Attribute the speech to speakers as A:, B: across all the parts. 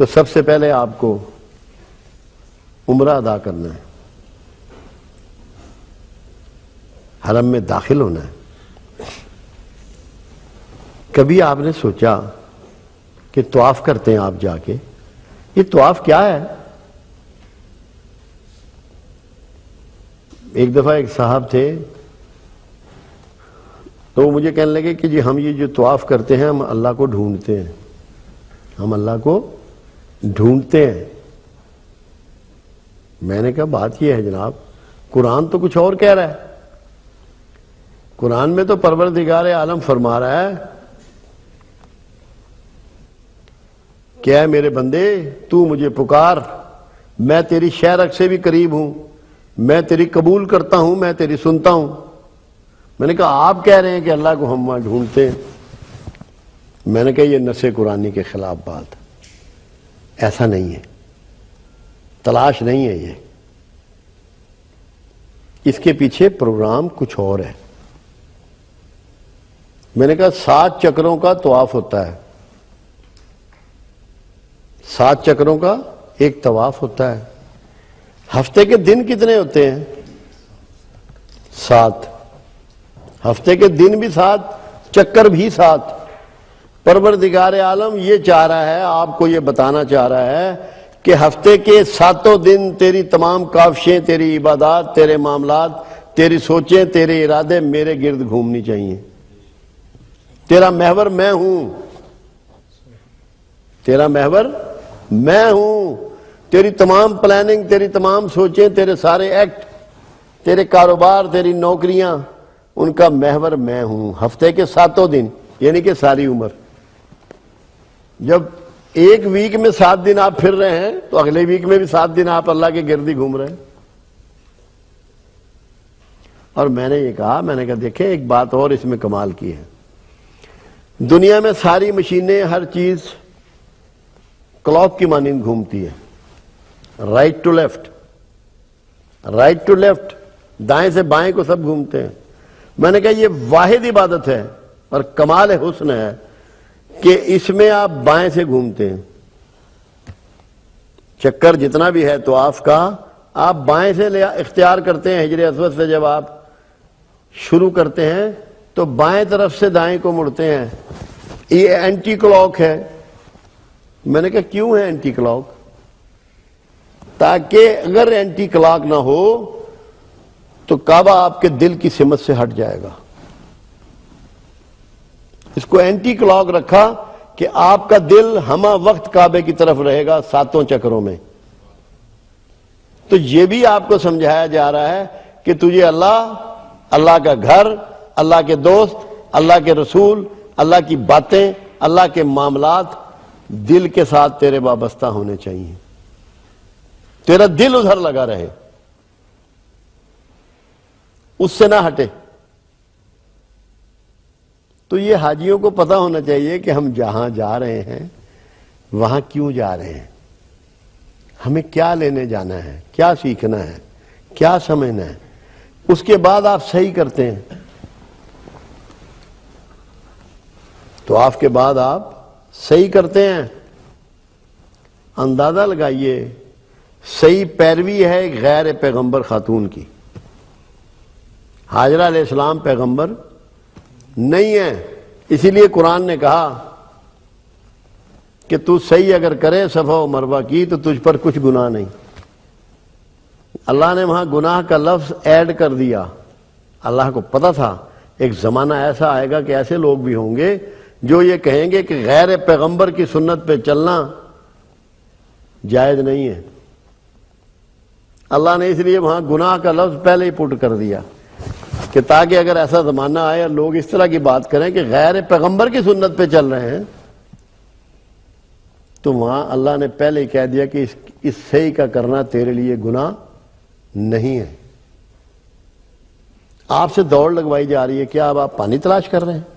A: تو سب سے پہلے آپ کو عمرہ ادا کرنا ہے، حرم میں داخل ہونا ہے۔ کبھی آپ نے سوچا کہ طواف کرتے ہیں آپ جا کے، یہ طواف کیا ہے؟ ایک دفعہ ایک صاحب تھے تو وہ مجھے کہنے لگے کہ جی ہم یہ جو طواف کرتے ہیں ہم اللہ کو ڈھونڈتے ہیں، ہم اللہ کو ڈھونڈتے ہیں۔ میں نے کہا بات یہ ہے جناب، قرآن تو کچھ اور کہہ رہا ہے۔ قرآن میں تو پروردگار عالم فرما رہا ہے کہ اے میرے بندے تو مجھے پکار، میں تیری شہرک سے بھی قریب ہوں، میں تیری قبول کرتا ہوں، میں تیری سنتا ہوں۔ میں نے کہا آپ کہہ رہے ہیں کہ اللہ کو ہم وہاں ڈھونڈتے ہیں۔ میں نے کہا یہ نص قرآنی کے خلاف بات، ایسا نہیں ہے، تلاش نہیں ہے یہ، اس کے پیچھے پروگرام کچھ اور ہے۔ میں نے کہا 7 چکروں کا طواف ہوتا ہے، 7 چکروں کا ایک طواف ہوتا ہے۔ ہفتے کے دن کتنے ہوتے ہیں؟ 7۔ ہفتے کے دن بھی 7، چکر بھی 7۔ پروردگار عالم یہ چاہ رہا ہے، آپ کو یہ بتانا چاہ رہا ہے کہ ہفتے کے 7 دن تیری تمام کاوشیں، تیری عبادات، تیرے معاملات، تیری سوچیں، تیرے ارادے میرے گرد گھومنی چاہیے۔ تیرا محور میں ہوں، تیرا محور میں ہوں، تیری تمام پلاننگ، تیری تمام سوچیں، تیرے سارے ایکٹ، تیرے کاروبار، تیری نوکریاں، ان کا محور میں ہوں۔ ہفتے کے 7 دن یعنی کہ ساری عمر۔ جب ایک ویک میں 7 دن آپ پھر رہے ہیں تو اگلے ویک میں بھی 7 دن آپ اللہ کے گرد ہی گھوم رہے ہیں۔ اور میں نے یہ کہا، میں نے کہا دیکھیں ایک بات اور اس میں کمال کی ہے، دنیا میں ساری مشینیں، ہر چیز کلاک کی مانند گھومتی ہے، right to left, right to left, دائیں سے بائیں کو سب گھومتے ہیں۔ میں نے کہا یہ واحد عبادت ہے اور کمال حسن ہے کہ اس میں آپ بائیں سے گھومتے ہیں۔ چکر جتنا بھی ہے طواف کا آپ بائیں سے اختیار کرتے ہیں۔ حجر اسود سے جب آپ شروع کرتے ہیں تو بائیں طرف سے دائیں کو مڑتے ہیں، یہ اینٹی کلاک ہے۔ میں نے کہا کیوں ہے اینٹی کلاک؟ تاکہ اگر اینٹی کلاک نہ ہو تو کعبہ آپ کے دل کی سمت سے ہٹ جائے گا۔ اس کو اینٹی کلاک رکھا کہ آپ کا دل ہمہ وقت کعبے کی طرف رہے گا 7 چکروں میں۔ تو یہ بھی آپ کو سمجھایا جا رہا ہے کہ تجھے اللہ، اللہ کا گھر، اللہ کے دوست، اللہ کے رسول، اللہ کی باتیں، اللہ کے معاملات دل کے ساتھ تیرے وابستہ ہونے چاہیے، تیرا دل ادھر لگا رہے، اس سے نہ ہٹے۔ تو یہ حاجیوں کو پتہ ہونا چاہیے کہ ہم جہاں جا رہے ہیں وہاں کیوں جا رہے ہیں، ہمیں کیا لینے جانا ہے، کیا سیکھنا ہے، کیا سمجھنا ہے، اس کے بعد آپ صحیح کرتے ہیں۔ طواف کے بعد آپ صحیح کرتے ہیں۔ اندازہ لگائیے، صحیح پیروی ہے ایک غیر پیغمبر خاتون کی۔ حاجرہ علیہ السلام پیغمبر نہیں ہے، اسی لیے قرآن نے کہا کہ تو صحیح اگر کرے صفا و مروہ کی تو تجھ پر کچھ گناہ نہیں۔ اللہ نے وہاں گناہ کا لفظ ایڈ کر دیا۔ اللہ کو پتہ تھا ایک زمانہ ایسا آئے گا کہ ایسے لوگ بھی ہوں گے جو یہ کہیں گے کہ غیر پیغمبر کی سنت پہ چلنا جائز نہیں ہے۔ اللہ نے اس لیے وہاں گناہ کا لفظ پہلے ہی پٹ کر دیا کہ تاکہ اگر ایسا زمانہ آئے اور لوگ اس طرح کی بات کریں کہ غیر پیغمبر کی سنت پہ چل رہے ہیں تو وہاں اللہ نے پہلے ہی کہہ دیا کہ اس صحیح کا کرنا تیرے لیے گناہ نہیں ہے۔ آپ سے دوڑ لگوائی جا رہی ہے، کیا اب آپ پانی تلاش کر رہے ہیں؟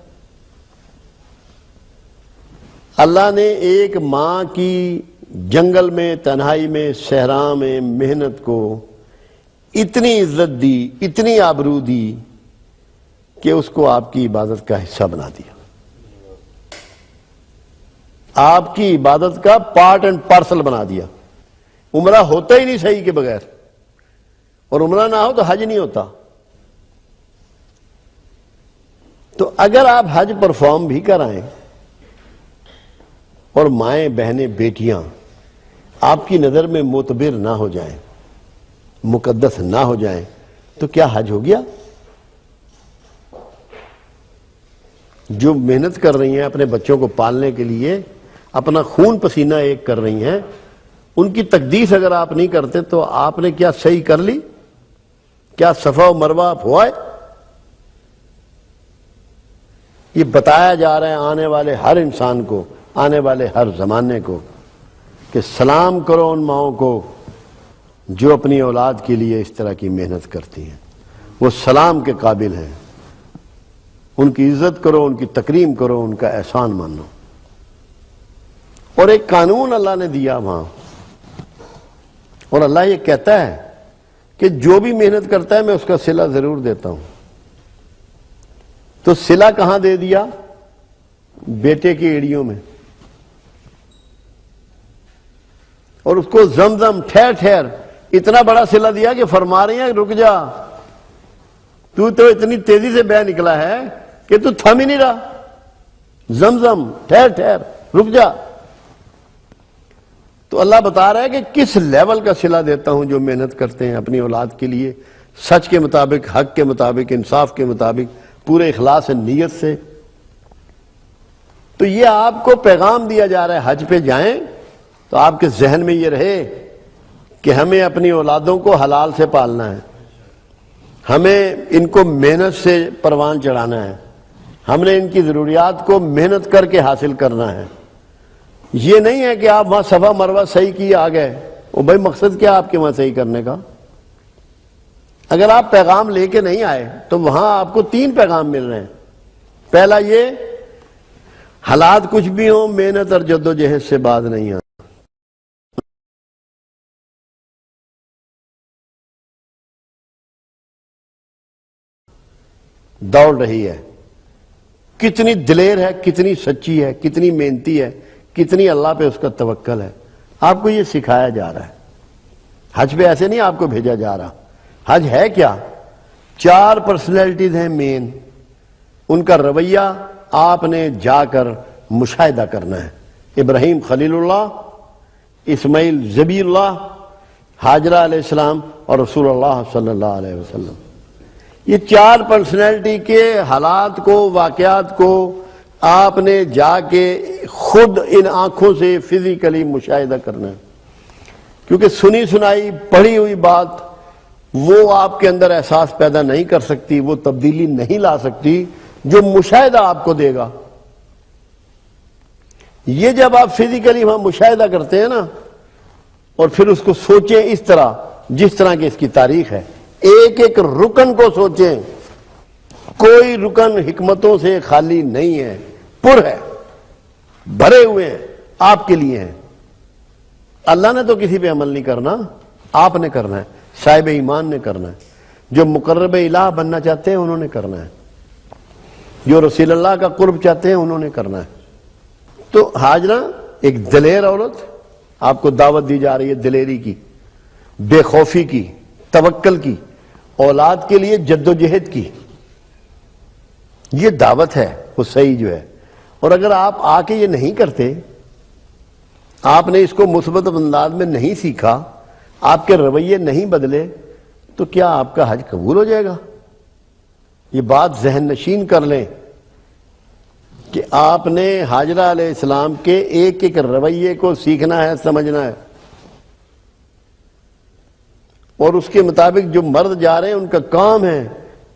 A: اللہ نے ایک ماں کی جنگل میں، تنہائی میں، صحرا میں محنت کو اتنی عزت دی، اتنی آبرو دی کہ اس کو آپ کی عبادت کا حصہ بنا دیا۔ آپ کی عبادت کا پارٹ اینڈ پارسل بنا دیا. عمرہ ہوتا ہی نہیں صحیح کے بغیر, اور عمرہ نہ ہو تو حج نہیں ہوتا. تو اگر آپ حج پرفارم بھی کرائیں اور مائیں بہنیں بیٹیاں آپ کی نظر میں معتبر نہ ہو جائیں, مقدس نہ ہو جائیں, تو کیا حج ہو گیا؟ جو محنت کر رہی ہیں اپنے بچوں کو پالنے کے لیے, اپنا خون پسینہ ایک کر رہی ہیں, ان کی تقدیس اگر آپ نہیں کرتے تو آپ نے کیا صحیح کر لی؟ کیا صفا و مروہ آپ ہوا ہے؟ یہ بتایا جا رہا ہے آنے والے ہر انسان کو, آنے والے ہر زمانے کو, کہ سلام کرو ان ماؤں کو جو اپنی اولاد کے لیے اس طرح کی محنت کرتی ہیں. وہ سلام کے قابل ہیں. ان کی عزت کرو, ان کی تکریم کرو, ان کا احسان مانو. اور ایک قانون اللہ نے دیا وہاں, اور اللہ یہ کہتا ہے کہ جو بھی محنت کرتا ہے میں اس کا صلہ ضرور دیتا ہوں. تو صلہ کہاں دے دیا؟ بیٹے کی ایڑیوں میں. اور اس کو زمزم ٹھہر ٹھہر اتنا بڑا صلہ دیا کہ فرما رہی ہیں رک جا, تو اتنی تیزی سے بہ نکلا ہے کہ تو تھم ہی نہیں رہا. زمزم ٹھہر ٹھہر رک جا. تو اللہ بتا رہا ہے کہ کس لیول کا صلہ دیتا ہوں جو محنت کرتے ہیں اپنی اولاد کے لیے, سچ کے مطابق, حق کے مطابق, انصاف کے مطابق, پورے اخلاص نیت سے. تو یہ آپ کو پیغام دیا جا رہا ہے حج پہ جائیں تو آپ کے ذہن میں یہ رہے کہ ہمیں اپنی اولادوں کو حلال سے پالنا ہے, ہمیں ان کو محنت سے پروان چڑھانا ہے, ہم نے ان کی ضروریات کو محنت کر کے حاصل کرنا ہے. یہ نہیں ہے کہ آپ وہاں صفا مروہ صحیح کیے آ گئے. وہ بھائی مقصد کیا آپ کے وہاں صحیح کرنے کا؟ اگر آپ پیغام لے کے نہیں آئے تو وہاں آپ کو 3 پیغام مل رہے ہیں. پہلا یہ, حالات کچھ بھی ہوں محنت اور جد و جہد سے باز نہیں آنا. دوڑ رہی ہے, کتنی دلیر ہے, کتنی سچی ہے, کتنی محنتی ہے, کتنی اللہ پہ اس کا توکل ہے. آپ کو یہ سکھایا جا رہا ہے. حج پہ ایسے نہیں آپ کو بھیجا جا رہا. حج ہے کیا؟ 4 پرسنالٹیز ہیں مین, ان کا رویہ آپ نے جا کر مشاہدہ کرنا ہے. ابراہیم خلیل اللہ, اسماعیل ذبیح اللہ, ہاجرہ علیہ السلام اور رسول اللہ صلی اللہ علیہ وسلم. یہ 4 پرسنالٹی کے حالات کو, واقعات کو آپ نے جا کے خود ان آنکھوں سے فزیکلی مشاہدہ کرنا ہے. کیونکہ سنی سنائی پڑھی ہوئی بات وہ آپ کے اندر احساس پیدا نہیں کر سکتی, وہ تبدیلی نہیں لا سکتی جو مشاہدہ آپ کو دے گا. یہ جب آپ فزیکلی وہاں مشاہدہ کرتے ہیں نا, اور پھر اس کو سوچیں اس طرح جس طرح کی اس کی تاریخ ہے, ایک ایک رکن کو سوچیں. کوئی رکن حکمتوں سے خالی نہیں ہے, پر ہے, بھرے ہوئے ہیں, آپ کے لیے ہیں. اللہ نے تو کسی پہ عمل نہیں کرنا, آپ نے کرنا ہے, صاحب ایمان نے کرنا ہے, جو مقرب الہ بننا چاہتے ہیں انہوں نے کرنا ہے, جو رسول اللہ کا قرب چاہتے ہیں انہوں نے کرنا ہے. تو ہاجرہ ایک دلیر عورت, آپ کو دعوت دی جا رہی ہے دلیری کی, بے خوفی کی, توکل کی, اولاد کے لیے جد و جہد کی. یہ دعوت ہے وہ صحیح جو ہے. اور اگر آپ آ کے یہ نہیں کرتے, آپ نے اس کو مثبت انداز میں نہیں سیکھا, آپ کے رویے نہیں بدلے, تو کیا آپ کا حج قبول ہو جائے گا؟ یہ بات ذہن نشین کر لیں کہ آپ نے ہاجرہ علیہ السلام کے ایک ایک رویے کو سیکھنا ہے, سمجھنا ہے. اور اس کے مطابق جو مرد جا رہے ہیں ان کا کام ہے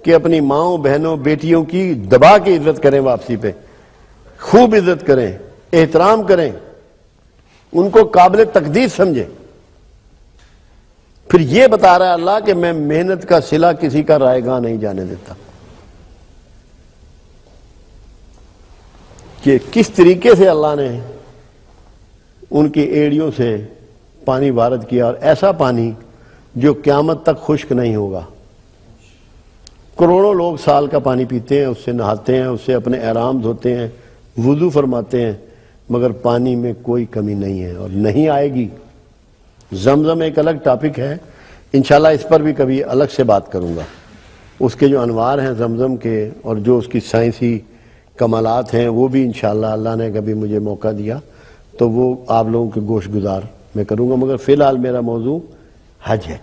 A: کہ اپنی ماؤں, بہنوں, بیٹیوں کی دبا کے عزت کریں, واپسی پہ خوب عزت کریں, احترام کریں, ان کو قابل تقدیر سمجھیں. پھر یہ بتا رہا ہے اللہ کہ میں محنت کا صلہ کسی کا رائے گاہ نہیں جانے دیتا. کہ کس طریقے سے اللہ نے ان کی ایڑیوں سے پانی وارد کیا, اور ایسا پانی جو قیامت تک خشک نہیں ہوگا. کروڑوں لوگ سال کا پانی پیتے ہیں, اس سے نہاتے ہیں, اس سے اپنے احرام دھوتے ہیں, وضو فرماتے ہیں, مگر پانی میں کوئی کمی نہیں ہے اور نہیں آئے گی. زمزم ایک الگ ٹاپک ہے، انشاءاللہ اس پر بھی کبھی الگ سے بات کروں گا. اس کے جو انوار ہیں زمزم کے اور جو اس کی سائنسی کمالات ہیں وہ بھی انشاءاللہ اللہ نے کبھی مجھے موقع دیا تو وہ آپ لوگوں کے گوش گزار میں کروں گا. مگر فی الحال میرا موضوع حج ہے.